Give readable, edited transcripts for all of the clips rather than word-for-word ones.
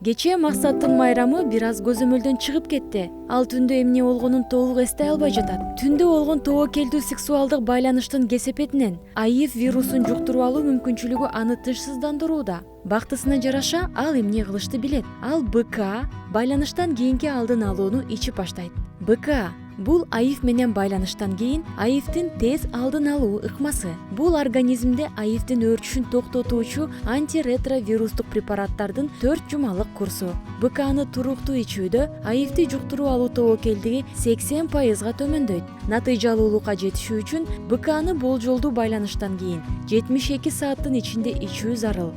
Кечээ Максаттын майрамы бир аз көзөмөлдөн чыгып кетти. Ал түндө эмне болгонун толук эстей албай жатат. Түндө болгон тобокелдүү сексуалдык байланыштын кесепетинен АИВ вирусун жуктуруп алуу мүмкүнчүлүгү аны тынчсыздандырууда. Бактысына жараша ал эмне кылышты билет. Ал БК байланыштан кийинки алдын алууну ичип баштайт. БК бул АИВ менен байланыштан кийин АИВдин тез алдын алуу ыкмасы. Бул организмде АИВдин өрчүшүн токтотуучу антиретровирустук препараттардын 4 жумалык курсу. БКны туруктуу ичүүдө АИВди жуктуруп алуу тобокелдиги 80%га төмөндөйт. Натыйжалуулукка жетишүү үчүн БКны болжолдуу байланыштан кийин 72 сааттын ичинде ичүү зарыл.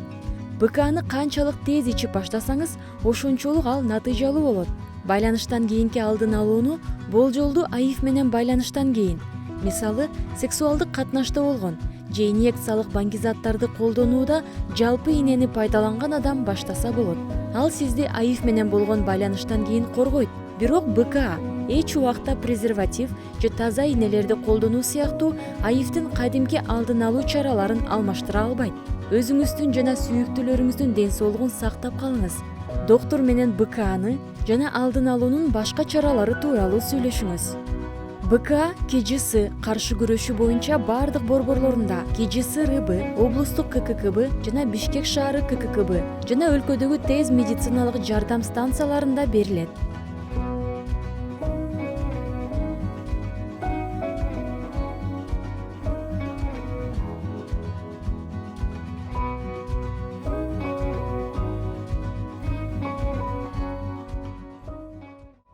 БКны канчалык тез ичип баштасаңыз, ошончолук ал натыйжалуу болот. Байланыштан кийинки алдын алууну болжолдуу АИВ менен байланыштан кийин, мисалы, сексуалдык катнашта болгон же инъекциялык баңгизаттарды колдонууда жалпы ийнени пайдаланган адам баштаса болот. Ал сизди АИВ менен болгон байланыштан кийин коргойт. Бирок БК эч убакта презерватив же таза ийнелерди колдонуу сыяктуу АИВдин кадимки алдын алуу чараларын алмаштыра албайт. Өзүңүздүн жана сүйүктүүлөрүңүздүн ден соолугун сактап калыңыз. Доктур менен БКны жана алдын алуунун башка чаралары тууралуу сүйлөшүңүз. БК КЖС каршы күрөшүү боюнча бардык борборлорунда КЖС РБ, облустук КККБ жана Бишкек шаары КККБ жана өлкөдөгү тез медициналык жардам станцияларында берилет.